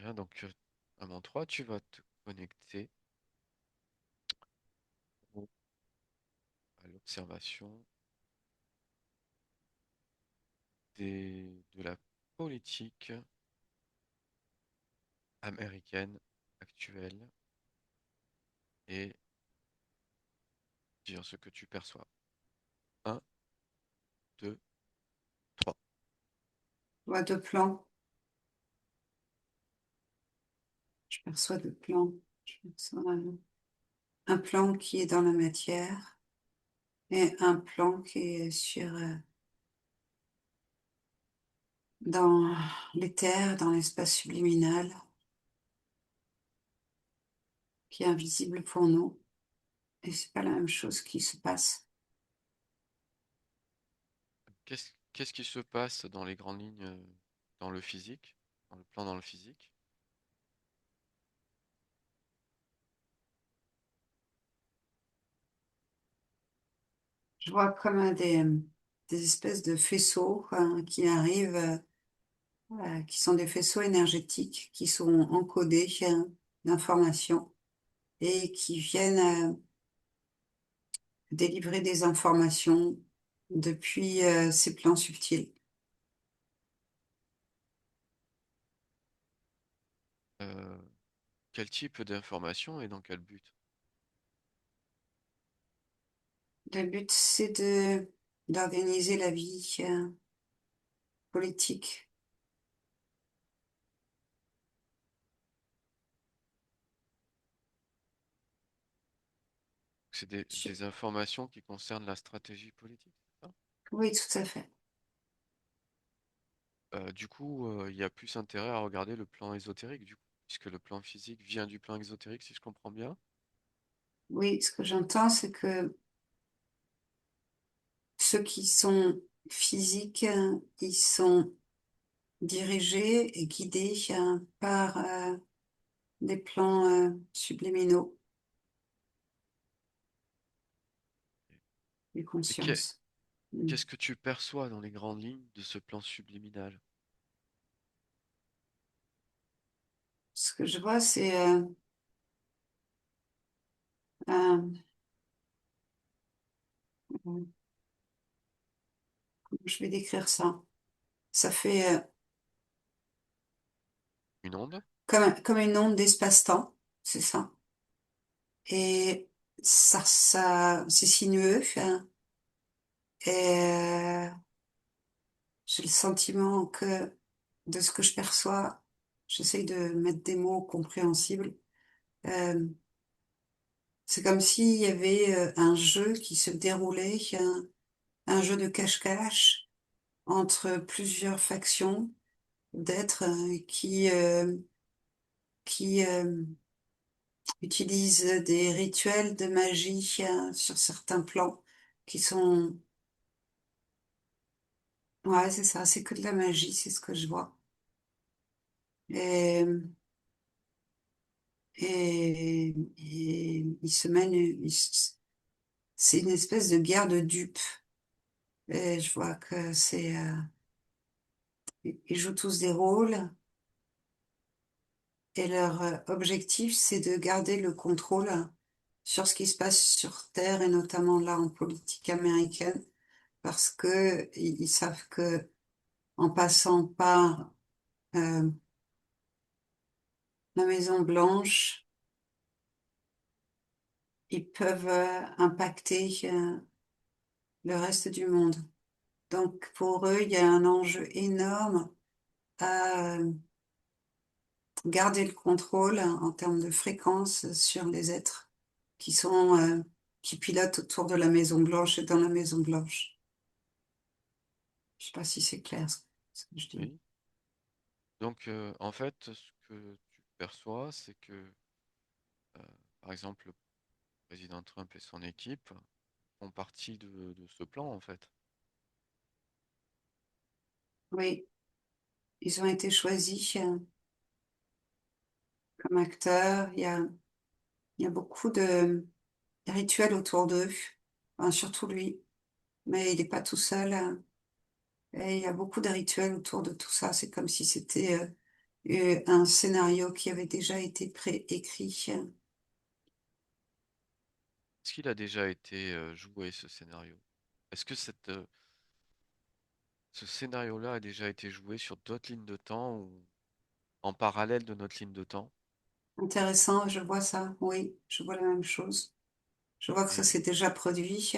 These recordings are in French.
Bien, donc à mon 3, tu vas te connecter à l'observation de la politique américaine actuelle et dire ce que tu perçois. Un, 2, 3. Je vois deux plans. Je perçois deux plans. Je perçois un plan qui est dans la matière et un plan qui est dans l'éther, dans l'espace subliminal, qui est invisible pour nous. Et c'est pas la même chose qui se passe. Qu'est-ce qui se passe dans les grandes lignes dans le physique, dans le plan dans le physique? Je vois comme des espèces de faisceaux qui arrivent, qui sont des faisceaux énergétiques, qui sont encodés d'informations et qui viennent délivrer des informations depuis ces plans subtils. Euh, quel type d'information et dans quel but? Le but, c'est d'organiser la vie politique. C'est Je- des informations qui concernent la stratégie politique, c'est ça? Oui, tout à fait. Du coup, il y a plus intérêt à regarder le plan ésotérique, du coup, puisque le plan physique vient du plan ésotérique, si je comprends bien. Oui, ce que j'entends, c'est que ceux qui sont physiques, ils sont dirigés et guidés par des plans subliminaux des Et consciences. Mm. qu'est-ce que tu perçois dans les grandes lignes de ce plan subliminal? Ce que je vois, c'est un- comment je vais décrire ça. Ça fait Une onde? comme une onde d'espace-temps, c'est ça. Et c'est sinueux, et j'ai le sentiment que de ce que je perçois, j'essaye de mettre des mots compréhensibles. Euh, c'est comme s'il y avait un jeu qui se déroulait, un jeu de cache-cache entre plusieurs factions d'êtres qui utilisent des rituels de magie sur certains plans qui sont... Ouais, c'est ça, c'est que de la magie, c'est ce que je vois. Et, et ils se mènent, c'est une espèce de guerre de dupes. Et je vois que ils jouent tous des rôles et leur objectif, c'est de garder le contrôle sur ce qui se passe sur Terre et notamment là en politique américaine parce que ils savent que en passant par euh, la Maison Blanche, ils peuvent impacter le reste du monde. Donc pour eux, il y a un enjeu énorme à garder le contrôle en termes de fréquence sur les êtres qui sont qui pilotent autour de la Maison Blanche et dans la Maison Blanche. Je sais pas si c'est clair ce que je dis. Oui. Donc, en fait, ce que tu perçois, c'est que, euh, par exemple, le président Trump et son équipe font partie de ce plan, en fait. Oui, ils ont été choisis comme acteurs. Il y a beaucoup de rituels autour d'eux, enfin, surtout lui, mais il n'est pas tout seul. Et il y a beaucoup de rituels autour de tout ça. C'est comme si c'était un scénario qui avait déjà été préécrit. Est-ce qu'il a déjà été joué ce scénario? Est-ce que ce scénario-là a déjà été joué sur d'autres lignes de temps ou en parallèle de notre ligne de temps? Intéressant, je vois ça, oui, je vois la même chose. Je vois que ça Et s'est déjà produit,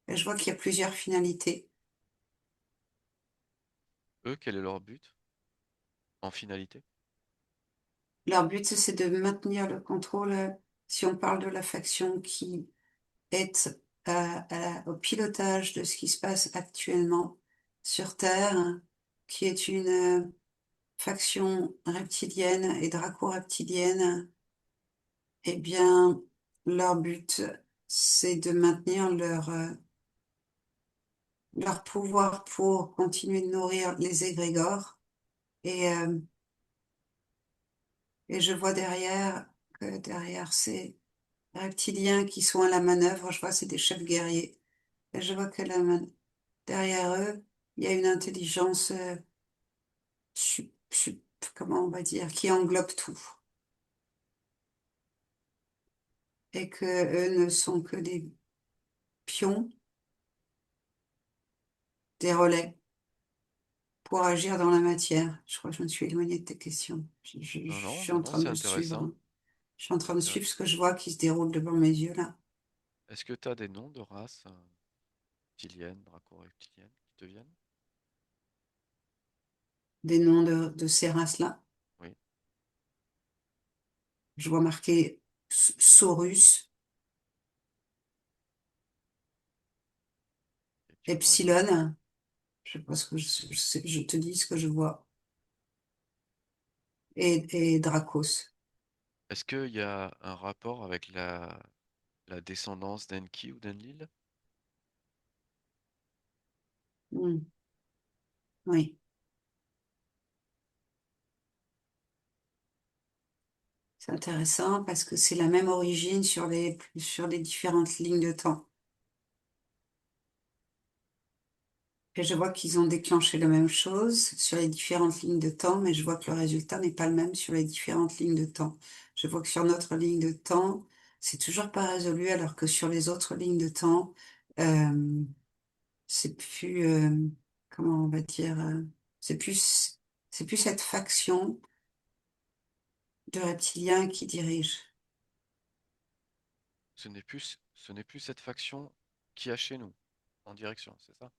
et je vois qu'il y a plusieurs finalités. eux, quel est leur but en finalité? Leur but, c'est de maintenir le contrôle, si on parle de la faction qui est au pilotage de ce qui se passe actuellement sur Terre, hein, qui est une faction reptilienne et draco-reptilienne. Eh bien, leur but, c'est de maintenir leur pouvoir pour continuer de nourrir les égrégores. Et, euh, et je vois derrière que derrière ces reptiliens qui sont à la manœuvre, je vois c'est des chefs guerriers. Et je vois que derrière eux, il y a une intelligence, comment on va dire, qui englobe tout. Et que eux ne sont que des pions, des relais pour agir dans la matière. Je crois que je me suis éloignée de tes questions. Je Non, non, suis non, en non, train c'est de suivre, intéressant. hein. Je suis en C'est train de suivre intéressant. ce que je vois qui se déroule devant mes yeux là. Est-ce que tu as des noms de races reptiliennes, draco-reptiliennes qui te viennent? Des noms de ces races-là. Oui. Je vois marqué Saurus, Et tu peux me répondre? Epsilon. Je sais pas ce que je te dis ce que je vois. Et Dracos. Est-ce qu'il y a un rapport avec la descendance d'Enki ou d'Enlil? Hmm, oui, c'est intéressant parce que c'est la même origine sur les différentes lignes de temps. Et je vois qu'ils ont déclenché la même chose sur les différentes lignes de temps, mais je vois que le résultat n'est pas le même sur les différentes lignes de temps. Je vois que sur notre ligne de temps, c'est toujours pas résolu, alors que sur les autres lignes de temps, euh, c'est plus, comment on va dire, c'est plus cette faction de reptiliens qui dirige. Ce n'est plus cette faction qui a chez nous, en direction, c'est ça?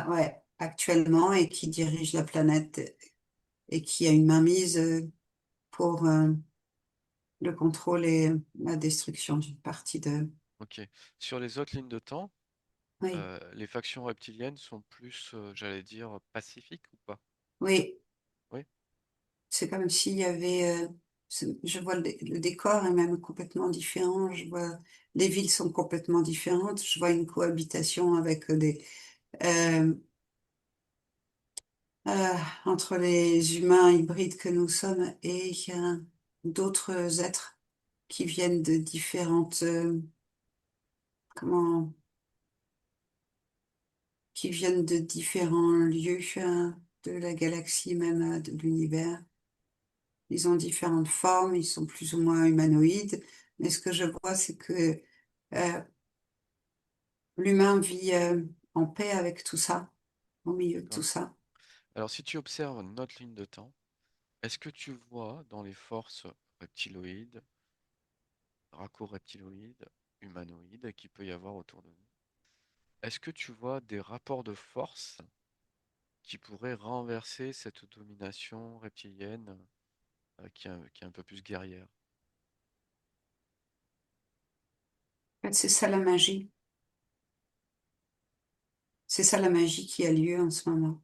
Ouais, actuellement, et qui dirige la planète et qui a une mainmise pour le contrôle et la destruction d'une partie de... Ok. Sur les autres lignes de temps, Oui, les factions reptiliennes sont plus, j'allais dire, pacifiques ou pas? oui, Oui, c'est comme s'il y avait... je vois le décor est même complètement différent. Je vois les villes sont complètement différentes. Je vois une cohabitation avec euh, euh, entre les humains hybrides que nous sommes et d'autres êtres qui viennent de différentes... comment... qui viennent de différents lieux de la galaxie, même de l'univers. Ils ont différentes formes, ils sont plus ou moins humanoïdes, mais ce que je vois, c'est que euh, l'humain vit en paix avec tout ça, au milieu de tout d'accord. ça. Alors, si tu observes notre ligne de temps, est-ce que tu vois dans les forces reptiloïdes, draco-reptiloïdes, humanoïdes qu'il peut y avoir autour de nous, est-ce que tu vois des rapports de force qui pourraient renverser cette domination reptilienne qui est un peu plus guerrière? En fait, c'est ça la magie. C'est ça la magie qui a lieu en ce moment.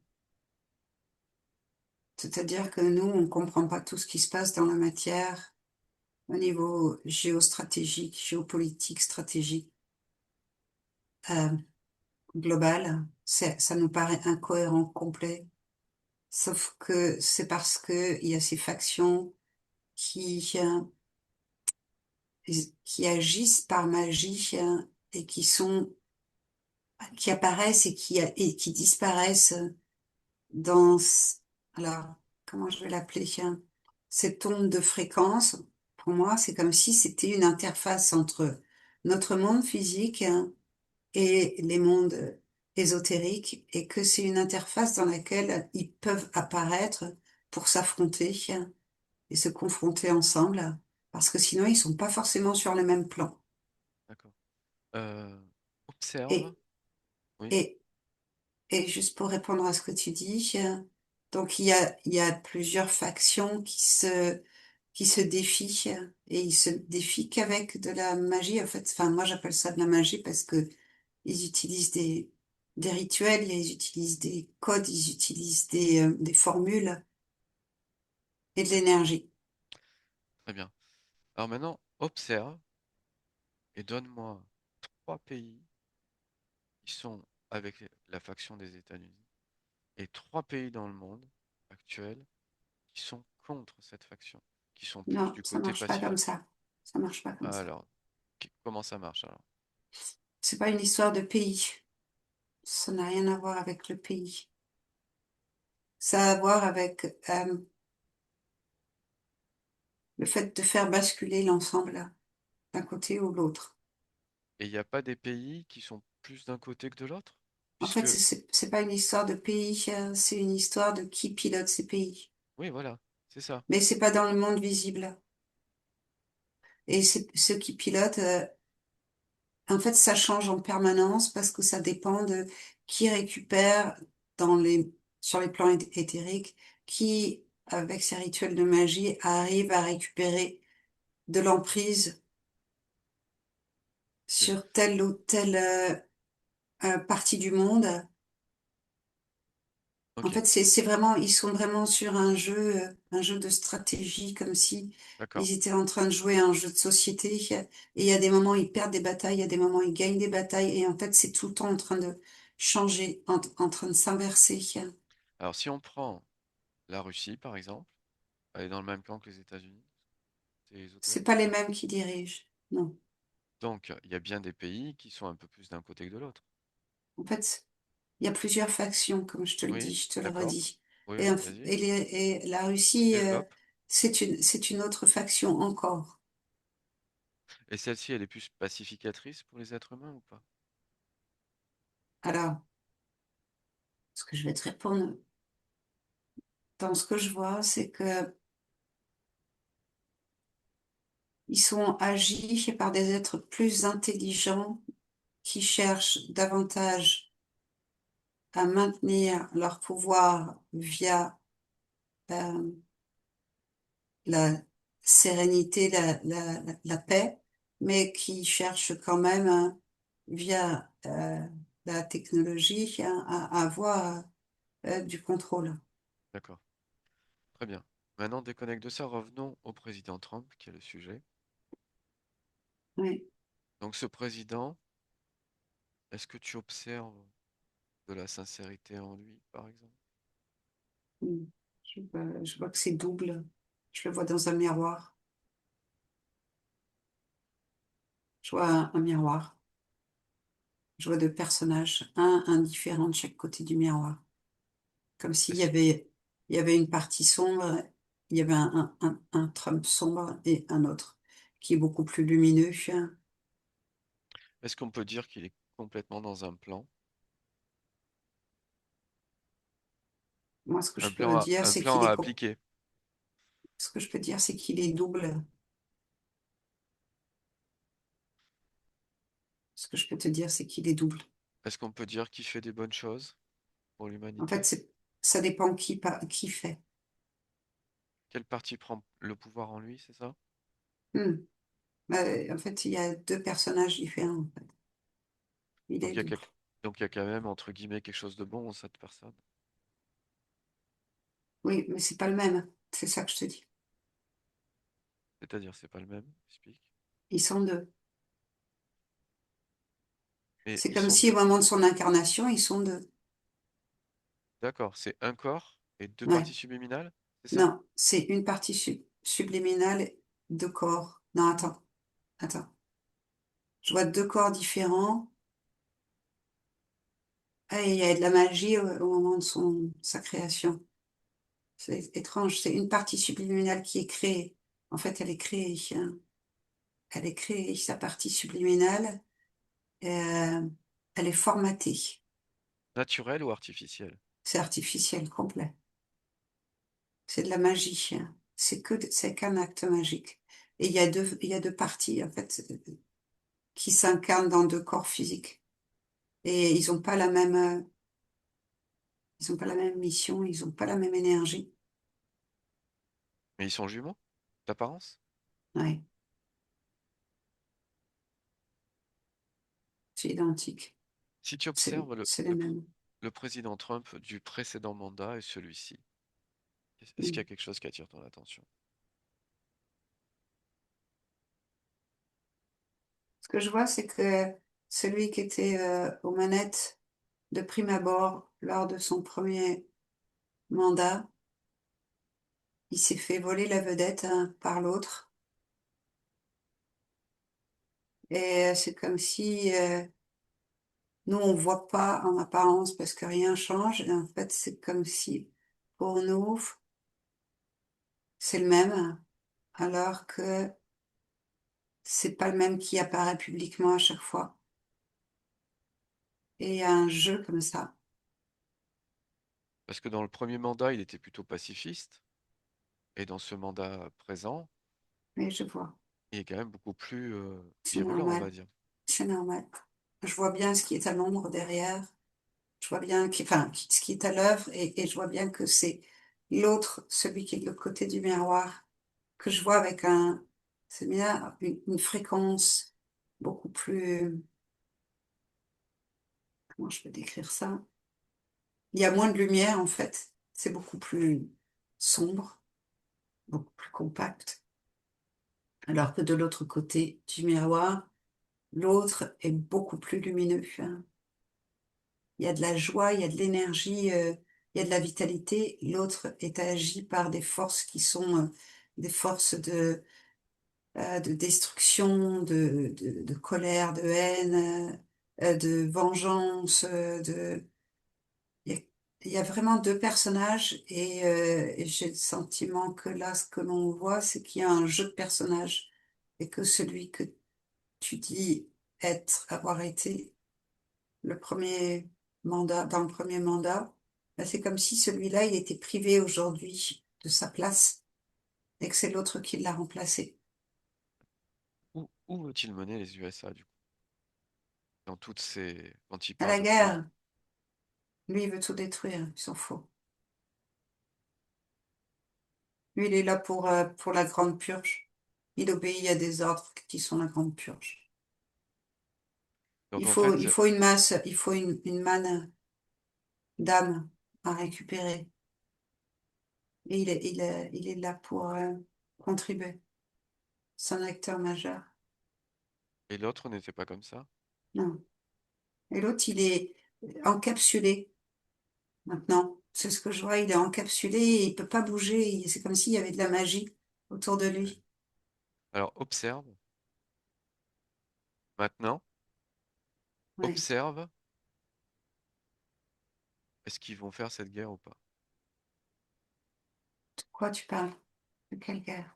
C'est-à-dire que nous, on ne comprend pas tout ce qui se passe dans la matière au niveau géostratégique, géopolitique, stratégique, euh, global. Ça nous paraît incohérent, complet. Sauf que c'est parce que il y a ces factions qui, qui agissent par magie et qui apparaissent et qui disparaissent dans, alors, comment je vais l'appeler, cette onde de fréquence, pour moi, c'est comme si c'était une interface entre notre monde physique, et les mondes ésotériques, et que c'est une interface dans laquelle ils peuvent apparaître pour s'affronter et se confronter ensemble, parce que sinon ils sont pas forcément sur le même plan. D'accord. Euh, observe. Et, Oui. et, et juste pour répondre à ce que tu dis, donc il y a plusieurs factions qui se défient, et ils se défient qu'avec de la magie, en fait. Enfin, moi j'appelle ça de la magie parce que ils utilisent des rituels, ils utilisent des codes, ils utilisent des formules et de l'énergie. Très bien. Alors maintenant, observe et donne-moi trois pays qui sont avec la faction des États-Unis et trois pays dans le monde actuel qui sont contre cette faction, qui sont plus Non, du ça côté marche pas comme pacifique. ça. Ça marche pas comme ça. Alors, comment ça marche alors? C'est pas une histoire de pays. Ça n'a rien à voir avec le pays. Ça a à voir avec le fait de faire basculer l'ensemble d'un côté ou l'autre. Et il n'y a pas des pays qui sont plus d'un côté que de l'autre? En Puisque, fait, c'est pas une histoire de pays, c'est une histoire de qui pilote ces pays. oui, voilà, c'est ça. Mais c'est pas dans le monde visible. Et c'est ceux qui pilotent. En fait, ça change en permanence parce que ça dépend de qui récupère dans sur les plans éthériques, qui, avec ses rituels de magie, arrive à récupérer de l'emprise Ok, sur telle ou telle partie du monde. En ok, fait, c'est vraiment, ils sont vraiment sur un jeu de stratégie, comme si d'accord. ils étaient en train de jouer à un jeu de société. Et il y a des moments, ils perdent des batailles, il y a des moments, ils gagnent des batailles. Et en fait, c'est tout le temps en train de changer, en train de s'inverser. Alors, si on prend la Russie, par exemple, elle est dans le même camp que les États-Unis, c'est C'est ésotérique pas ou les pas? mêmes qui dirigent. Non. Donc, il y a bien des pays qui sont un peu plus d'un côté que de l'autre. En fait, il y a plusieurs factions, comme je te le dis, Oui, je te le d'accord. redis. Oui, Et, oui, vas-y, et la Russie, développe. c'est une autre faction encore. Et celle-ci, elle est plus pacificatrice pour les êtres humains ou pas? Alors, ce que je vais te répondre dans ce que je vois, c'est que ils sont agis par des êtres plus intelligents qui cherchent davantage à maintenir leur pouvoir via euh, la sérénité, la paix, mais qui cherchent quand même, via la technologie, à avoir du contrôle. D'accord, très bien. Maintenant, déconnecte de ça, revenons au président Trump, qui est le sujet. Oui. Donc, ce président, est-ce que tu observes de la sincérité en lui, par exemple? Mm. Je vois que c'est double. Je le vois dans un miroir. Je vois un miroir. Je vois deux personnages, un indifférent de chaque côté du miroir. Comme Est-ce, il y avait une partie sombre, il y avait un Trump sombre et un autre qui est beaucoup plus lumineux. est-ce qu'on peut dire qu'il est complètement dans un plan? Moi, ce que Un je plan peux à, dire, un c'est plan qu'il à est, appliquer? ce que je peux dire, c'est qu'il est double. Ce que je peux te dire, c'est qu'il est double. Est-ce qu'on peut dire qu'il fait des bonnes choses pour En fait, l'humanité? ça dépend qui fait. Quel parti prend le pouvoir en lui, c'est ça? Hmm. En fait, il y a deux personnages différents. En fait. Il Donc est il y a double. donc il y a quand même, entre guillemets, quelque chose de bon en cette personne. Oui, mais c'est pas le même. C'est ça que je te dis. C'est-à-dire, c'est pas le même, explique. Ils sont deux. Mais C'est ils comme sont si au deux. moment de son incarnation, ils sont deux. D'accord, c'est un corps et deux Ouais. parties subliminales, c'est ça? Non, c'est une partie subliminale de corps. Non, attends. Je vois deux corps différents. Ah, et il y a de la magie au moment de sa création. C'est étrange, c'est une partie subliminale qui est créée. En fait, elle est créée, hein. Elle est créée, sa partie subliminale, euh, elle est formatée. Naturel ou artificiel? C'est artificiel, complet. C'est de la magie, hein. C'est qu'un acte magique. Et il y a deux parties, en fait, qui s'incarnent dans deux corps physiques. Et ils ont pas la même mission, ils ont pas la même énergie. Mais ils sont jumeaux, d'apparence? Ouais, c'est identique. Si tu observes C'est les mêmes. le président Trump du précédent mandat et celui-ci, est-ce qu'il y a Mm. quelque chose qui attire ton attention? Ce que je vois, c'est que celui qui était aux manettes de prime abord lors de son premier mandat, il s'est fait voler la vedette, hein, par l'autre. Et c'est comme si nous, on voit pas en apparence parce que rien change. Et en fait, c'est comme si pour nous, c'est le même, alors que c'est pas le même qui apparaît publiquement à chaque fois. Et il y a un jeu comme ça. Parce que dans le premier mandat, il était plutôt pacifiste, et dans ce mandat présent, Mais je vois. il est quand même beaucoup plus C'est virulent, on normal. va dire. C'est normal. Je vois bien ce qui est à l'ombre derrière. Je vois bien ce qui est à l'œuvre et je vois bien que c'est l'autre, celui qui est de l'autre côté du miroir, que je vois avec c'est bien une fréquence beaucoup plus, comment je peux décrire ça? Il y a moins de lumière en fait. C'est beaucoup plus sombre, beaucoup plus compact. Alors que de l'autre côté du miroir, l'autre est beaucoup plus lumineux, hein. Il y a de la joie, il y a de l'énergie, il y a de la vitalité. L'autre est agi par des forces qui sont des forces de destruction, de colère, de haine, de vengeance. Il y a, il y a vraiment deux personnages et j'ai le sentiment que là, ce que l'on voit, c'est qu'il y a un jeu de personnages et que celui que tu dis avoir été le premier dans le premier mandat, ben, c'est comme si celui-là, il était privé aujourd'hui de sa place et que c'est l'autre qui l'a remplacé. Où veut-il mener les USA, du coup, quand il À parle la de pouvoir? guerre, lui, il veut tout détruire, il s'en fout. Lui, il est là pour la grande purge. Il obéit à des ordres qui sont la grande purge. Donc en Il fait, faut une masse, il faut une manne d'âme à récupérer. Et il est là pour contribuer. C'est un acteur majeur. et l'autre n'était pas comme ça? Non. Et l'autre, il est encapsulé maintenant. C'est ce que je vois, il est encapsulé et il peut pas bouger. C'est comme s'il y avait de la magie autour de Ouais. lui. Alors observe, maintenant, Oui. observe, est-ce qu'ils vont faire cette guerre ou pas? De quoi tu parles? De quelle guerre?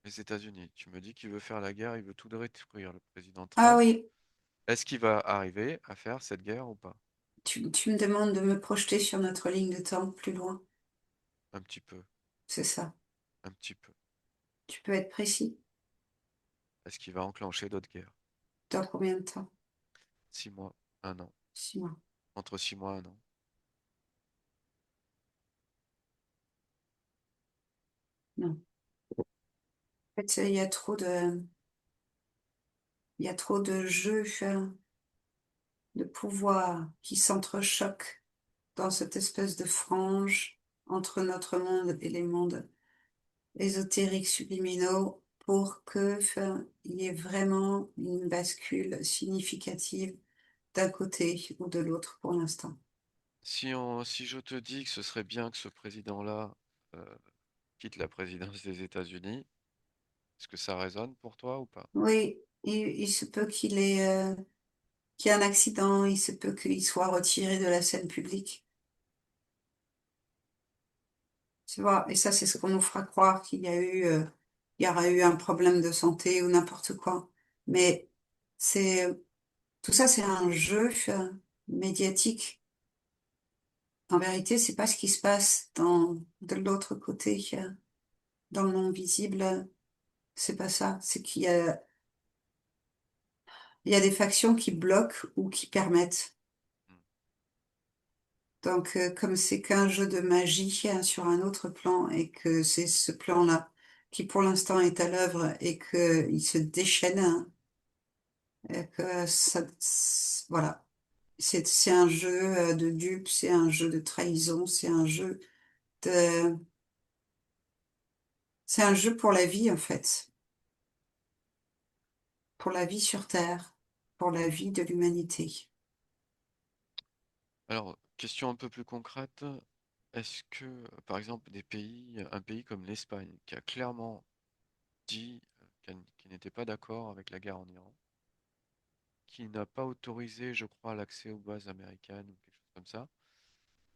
Les États-Unis, tu me dis qu'il veut faire la guerre, il veut tout détruire, le président Ah Trump. oui, Est-ce qu'il va arriver à faire cette guerre ou pas? tu me demandes de me projeter sur notre ligne de temps plus loin. Un petit peu, C'est ça. un petit peu. Tu peux être précis. Est-ce qu'il va enclencher d'autres guerres? Dans combien de temps? 6 mois, un an. 6 mois. Entre 6 mois et un an. Non. En fait, il y a trop de jeux, de pouvoir qui s'entrechoquent dans cette espèce de frange entre notre monde et les mondes ésotériques subliminaux pour que, il y ait vraiment une bascule significative d'un côté ou de l'autre pour l'instant. Si je te dis que ce serait bien que ce président-là euh, quitte la présidence des États-Unis, est-ce que ça résonne pour toi ou pas? Oui, il se peut qu'il y ait un accident, il se peut qu'il soit retiré de la scène publique. tu vois. Et ça, c'est ce qu'on nous fera croire il y aura eu un problème de santé ou n'importe quoi. Mais c'est, tout ça, c'est un jeu médiatique. En vérité, c'est pas ce qui se passe de l'autre côté, dans le monde visible. C'est pas ça. C'est il y a des factions qui bloquent ou qui permettent. Mm. Donc, comme c'est qu'un jeu de magie sur un autre plan et que c'est ce plan-là qui pour l'instant est à l'œuvre et que il se déchaîne, hein, et que voilà, c'est un jeu de dupes, c'est un jeu de trahison, de c'est un jeu pour la vie en fait, pour la vie sur Terre, pour la vie de l'humanité. Alors, question un peu plus concrète, est-ce que, par exemple, un pays comme l'Espagne, qui a clairement dit qu'il n'était pas d'accord avec la guerre en Iran, qui n'a pas autorisé, je crois, l'accès aux bases américaines ou quelque chose comme ça,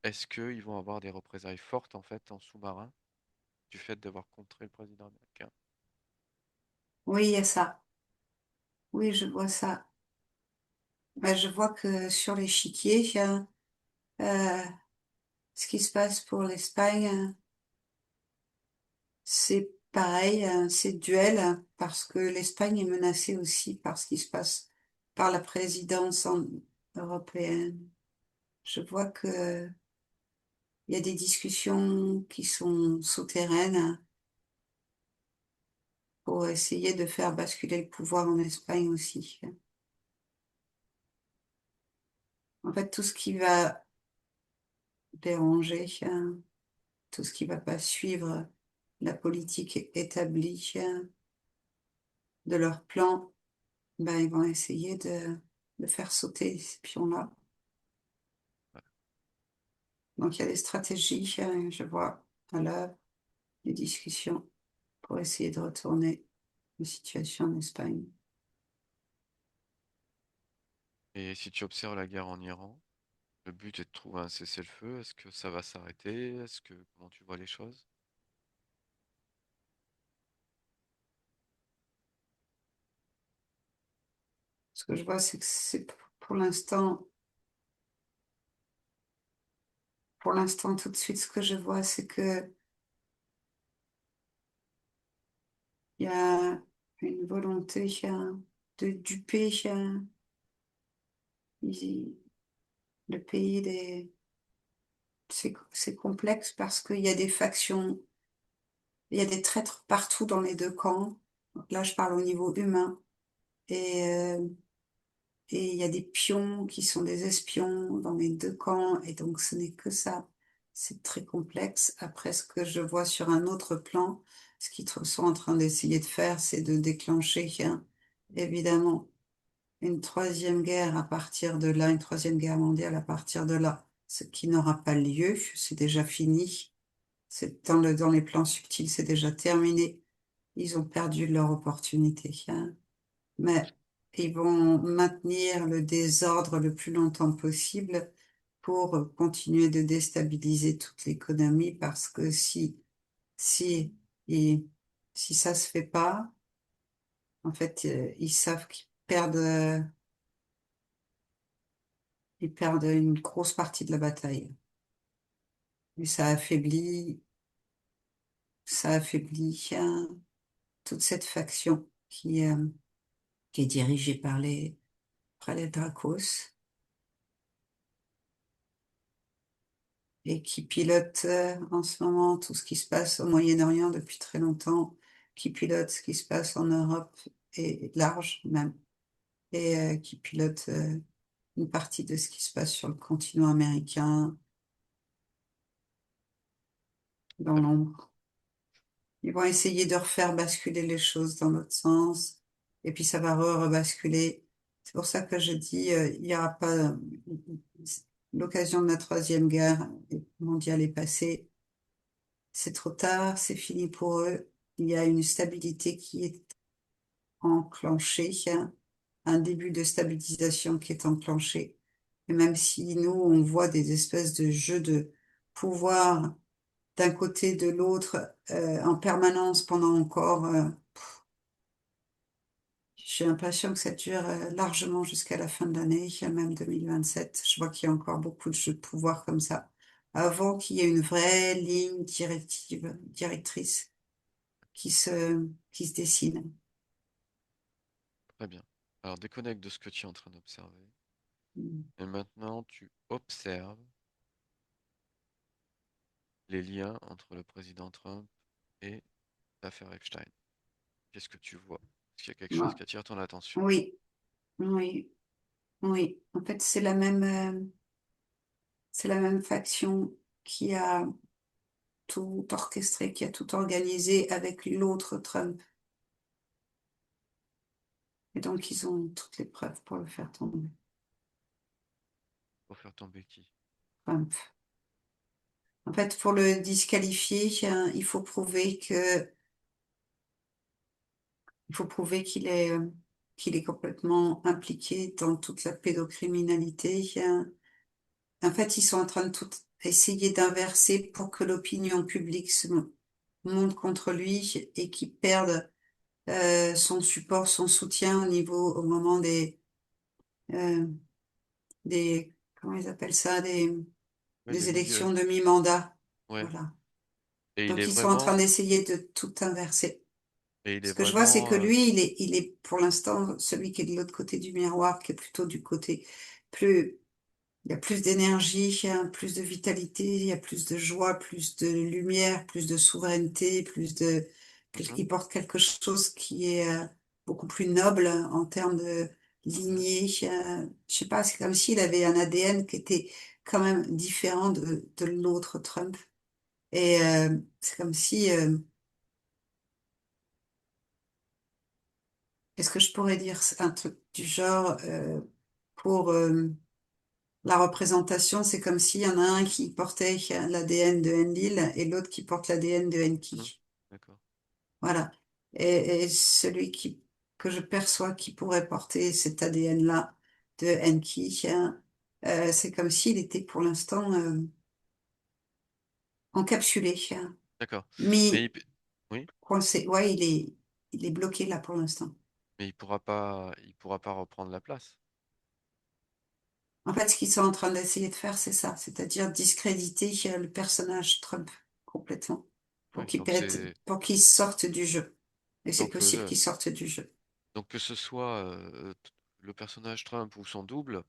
est-ce qu'ils vont avoir des représailles fortes en fait en sous-marin du fait d'avoir contré le président américain? Oui, il y a ça. Oui, je vois ça. Ben, je vois que sur l'échiquier, euh, ce qui se passe pour l'Espagne, c'est pareil, c'est duel, parce que l'Espagne est menacée aussi par ce qui se passe par la européenne. Je vois que il y a des discussions qui sont souterraines pour essayer de faire basculer le pouvoir en Espagne aussi. En fait, tout ce qui va déranger, tout ce qui va pas suivre la politique établie de leur plan, ben, ils vont essayer de faire sauter ces pions-là. Ouais. Donc, il y a des stratégies, je vois, à l'œuvre, des discussions pour essayer de retourner la situation en Espagne. Et si tu observes la guerre en Iran, le but est de trouver un cessez-le-feu. Est-ce que ça va s'arrêter? Comment tu vois les choses? Ce que je vois, c'est que c'est pour l'instant, pour l'instant, tout de suite, ce que je vois, c'est que il y a une volonté de duper il- le pays c'est complexe parce qu'il y a des factions, il y a des traîtres partout dans les deux camps. Là, je parle au niveau humain. Et, euh, et il y a des pions qui sont des espions dans les deux camps. Et donc, ce n'est que ça. C'est très complexe. Après, ce que je vois sur un autre plan, ce qu'ils sont en train d'essayer de faire, c'est de déclencher, évidemment, une troisième guerre à partir de là, une troisième guerre mondiale à partir de là. Ce qui n'aura pas lieu, c'est déjà fini. C'est dans les plans subtils, c'est déjà terminé. Ils ont perdu leur opportunité, hein. Mais ils vont maintenir le désordre le plus longtemps possible pour continuer de déstabiliser toute l'économie parce que si, et, si ça se fait pas, en fait, ils savent ils perdent une grosse partie de la bataille. Et ça affaiblit, toute cette faction qui est dirigée par les Dracos et qui pilote en ce moment tout ce qui se passe au Moyen-Orient depuis très longtemps, qui pilote ce qui se passe en Europe et large même, et qui pilote une partie de ce qui se passe sur le continent américain dans Ouais. l'ombre. Ils vont essayer de refaire basculer les choses dans l'autre sens, et puis ça va rebasculer. C'est pour ça que je dis, il n'y aura pas l'occasion de la troisième guerre mondiale est passée. C'est trop tard, c'est fini pour eux. Il y a une stabilité qui est enclenchée, un début de stabilisation qui est enclenché. Et même si nous, on voit des espèces de jeux de pouvoir d'un côté, de l'autre, en permanence pendant encore, j'ai l'impression que ça dure largement jusqu'à la fin de l'année, même 2027. Je vois qu'il y a encore beaucoup de jeux de pouvoir comme ça, avant qu'il y ait une vraie ligne directrice qui se dessine. Très bien. Alors déconnecte de ce que tu es en train d'observer. Mm. Et maintenant, tu observes les liens entre le président Trump et l'affaire Epstein. Qu'est-ce que tu vois? Est-ce qu'il y a quelque chose Ouais. qui attire ton attention? Oui, oui, oui. En fait, c'est la même faction qui a tout orchestré, qui a tout organisé avec l'autre Trump. Et donc, ils ont toutes les preuves pour le faire tomber. Pour faire tomber qui? Trump. En fait, pour le disqualifier, il faut prouver qu'il est complètement impliqué dans toute la pédocriminalité. En fait, ils sont en train de tout essayer d'inverser pour que l'opinion publique se monte contre lui et qu'il perde son support, son soutien au moment euh, comment ils appellent ça, Oui, le des milieu. élections de mi-mandat. Ouais. Voilà. Et il est Donc, ils sont en train vraiment, d'essayer de tout inverser. et il est Ce que je vois, c'est vraiment, que lui, il est pour l'instant celui qui est de l'autre côté du miroir, qui est plutôt du côté plus, il y a plus d'énergie, il y a plus de vitalité, il y a plus de joie, plus de lumière, plus de souveraineté, mhm, il porte quelque chose qui est beaucoup plus noble en termes de mhm. lignée. Je sais pas, c'est comme s'il avait un ADN qui était quand même différent de l'autre Trump. Et c'est comme si, est-ce que je pourrais dire un truc du genre, pour la représentation, c'est comme s'il y en a un qui portait l'ADN de Enlil et l'autre qui porte l'ADN de Mhm. Enki. D'accord. Voilà. Et celui que je perçois qui pourrait porter cet ADN-là de Enki, c'est comme s'il était pour l'instant encapsulé, D'accord. Mais mis, oui, coincé. Ouais, il est bloqué là pour l'instant. mais il pourra pas reprendre la place. En fait, ce qu'ils sont en train d'essayer de faire, c'est ça, c'est-à-dire discréditer le personnage Trump complètement Oui, donc c'est pour qu'il sorte du jeu. Et c'est donc possible qu'il sorte du jeu. donc que ce soit le personnage Trump ou son double,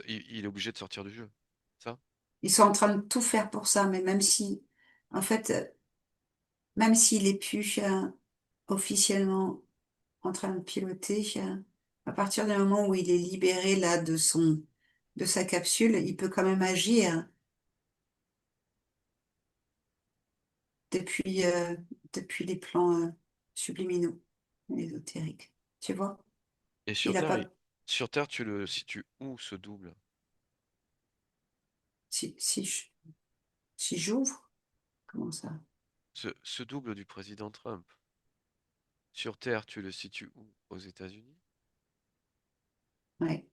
il est obligé de sortir du jeu. Ça? Ils sont en train de tout faire pour ça, mais en fait, même s'il est plus officiellement en train de piloter, à partir du moment où il est libéré là de sa capsule, il peut quand même agir depuis, depuis les plans subliminaux, ésotériques. Tu vois? Et Il a pas, sur Terre, tu le situes où ce double? si, si, je- si j'ouvre, comment ça? Ce double du président Trump. Sur Terre, tu le situes où? Aux États-Unis? Ouais,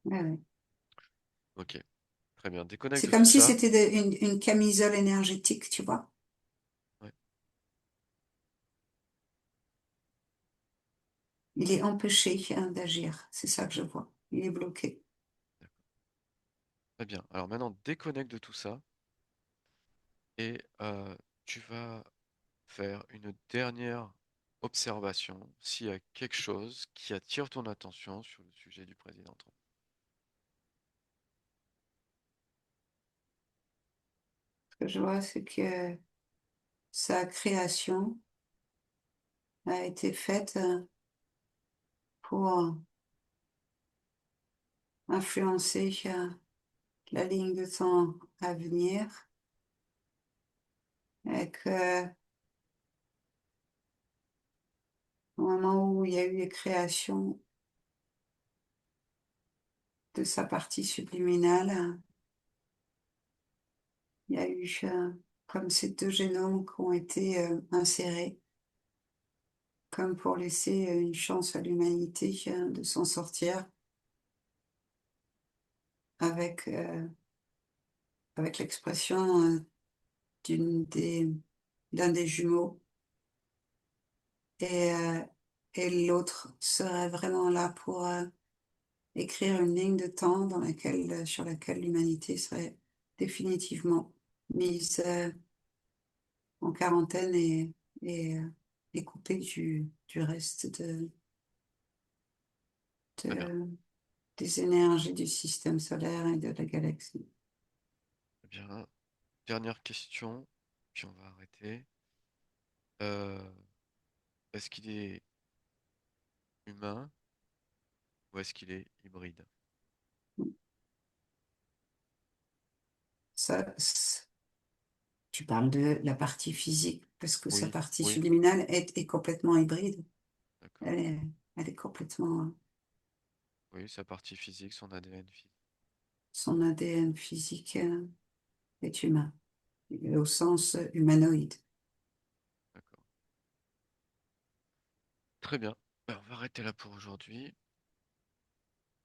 ouais, ouais. Ok, très bien. Déconnecte C'est de comme tout si ça. c'était une camisole énergétique, tu vois? Ouais, Il est empêché, d'agir. C'est ça que je vois. Il est bloqué. d'accord. Très bien. Alors maintenant, déconnecte de tout ça et tu vas faire une dernière observation s'il y a quelque chose qui attire ton attention sur le sujet du président Trump. Ce que je vois, c'est que sa création a été faite pour influencer la ligne de temps à venir et que au moment où il y a eu les créations de sa partie subliminale, il y a eu comme ces deux génomes qui ont été insérés, comme pour laisser une chance à l'humanité de s'en sortir avec avec l'expression d'une des, d'un des jumeaux et, euh, et l'autre serait vraiment là pour écrire une ligne de temps sur laquelle l'humanité serait définitivement mise en quarantaine et, euh, et coupée du reste Très bien. de, des énergies du système solaire et de la galaxie. Eh bien, dernière question, puis on va arrêter. Euh, Est-ce qu'il est humain ou est-ce qu'il est hybride? Tu parles de la partie physique, parce que sa Oui, partie oui, subliminale est complètement hybride. d'accord. Elle est, elle est complètement, Oui, sa partie physique, son ADN physique. son ADN physique est humain, au sens humanoïde. D'accord. Très bien. Ben, on va arrêter là pour aujourd'hui.